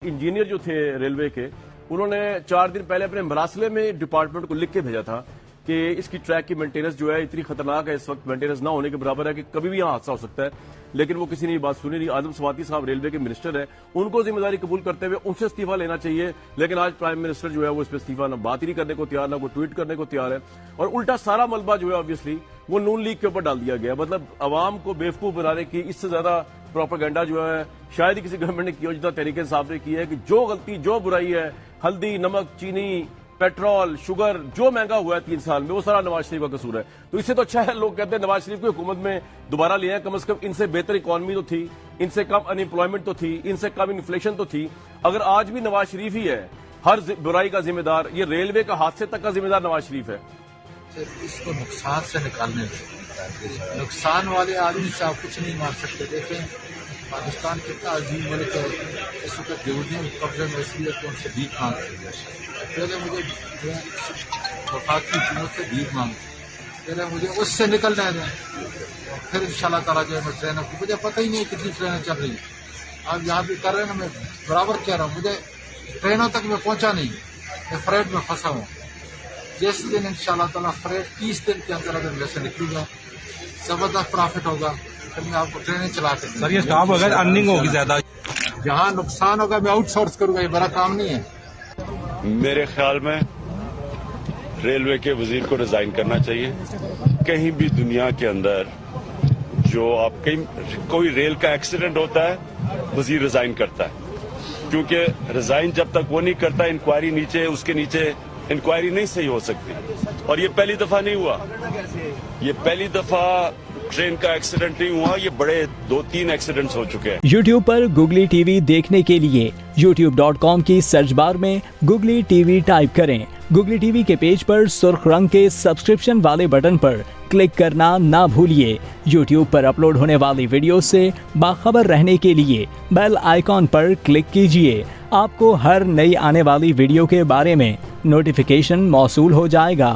Engineer जो थे railway के, उन्होंने 4 दिन पहले अपने मरासले में डिपार्टमेंट को लिख के भेजा था कि इसकी ट्रैक की मेंटेनेंस जो है इतनी खतरनाक है, इस वक्त मेंटेनेंस ना होने के बराबर है कि कभी भी यहाँ हादसा हो सकता है। लेकिन वो किसी ने ये बात सुनी नहीं। आजम स्वाति साहब रेलवे के मिनिस्टर हैं, उनको जिम्मेदारी कबूल करते हुए उनसे इस्तीफा लेना चाहिए, लेकिन आज प्राइम मिनिस्टर जो है वो इस पर इस्तीफा ना बात ही नहीं करने को तैयार, ना कोई ट्वीट करने को तैयार है, और उल्टा सारा मलबा जो है ऑब्वियसली वो नून लीग के ऊपर डाल दिया गया। मतलब अवाम को बेवकूफ बनाने की इससे ज्यादा प्रोपेगेंडा जो है शायद ही किसी गवर्नमेंट ने की हो जितना तहरीक इंसाफ ने की है, कि जो गलती जो बुराई है, हल्दी, नमक, चीनी, पेट्रोल, शुगर जो महंगा हुआ है 3 साल में, वो सारा नवाज शरीफ का कसूर है। तो इससे तो अच्छा है, लोग कहते हैं नवाज शरीफ की हुकूमत में दोबारा लिए हैं, कम से कम इनसे बेहतर इकॉनमी तो थी, इनसे कम अनएम्प्लॉयमेंट तो थी, इनसे कम इन्फ्लेशन तो थी। अगर आज भी नवाज शरीफ ही है हर बुराई का जिम्मेदार, ये रेलवे का हादसे तक का जिम्मेदार नवाज शरीफ है। इसको नुकसान से निकालने नुकसान वाले आदमी से आप कुछ नहीं मार सकते। देखें पाकिस्तान कितना अजीम मुल्क है, इस वक्त डिवीजन कब्जे में इसलिए तो उनसे भीख मांग रही है। पहले मुझे वफाकी हुकूमत से भीख मांग, पहले मुझे उससे निकलने दें, फिर इंशाल्लाह ताला जो है मैं ट्रेनों की, मुझे पता ही नहीं कितनी ट्रेनें चल रही हैं। आप यहाँ भी कर रहे हैं ना, मैं बराबर कह रहा हूँ, मुझे ट्रेनों तक मैं पहुँचा नहीं, मैं फ्रेट में फंसा हूँ। जिस दिन इंशाल्लाह ताला फ्रेट 30 दिन के अंदर अगर वैसे निकलूंगा, जबरदस्त प्रॉफिट होगा, फिर मैं आपको ट्रेनें चला के सर ये स्टाफ होगा, अर्निंग होगी ज्यादा। जहाँ नुकसान होगा मैं आउटसोर्स करूंगा, ये बड़ा काम नहीं है। मेरे ख्याल में रेलवे के वजीर को रिजाइन करना चाहिए। कहीं भी दुनिया के अंदर जो आप कहीं कोई रेल का एक्सीडेंट होता है, वजीर रिजाइन करता है, क्योंकि रिजाइन जब तक वो नहीं करता, इंक्वायरी नीचे उसके नीचे इंक्वायरी नहीं सही हो सकती। और ये पहली दफा नहीं हुआ, ये पहली दफा ट्रेन का एक्सीडेंट नहीं हुआ, ये बड़े 2-3 एक्सीडेंट्स हो चुके हैं। YouTube पर Googly TV देखने के लिए youtube.com की सर्च बार में Googly TV टाइप करें। Googly TV के पेज पर सुर्ख रंग के सब्सक्रिप्शन वाले बटन पर क्लिक करना ना भूलिए। YouTube पर अपलोड होने वाली वीडियो से बाखबर रहने के लिए बेल आइकॉन पर क्लिक कीजिए। आपको हर नई आने वाली वीडियो के बारे में नोटिफिकेशन मौसूल हो जाएगा।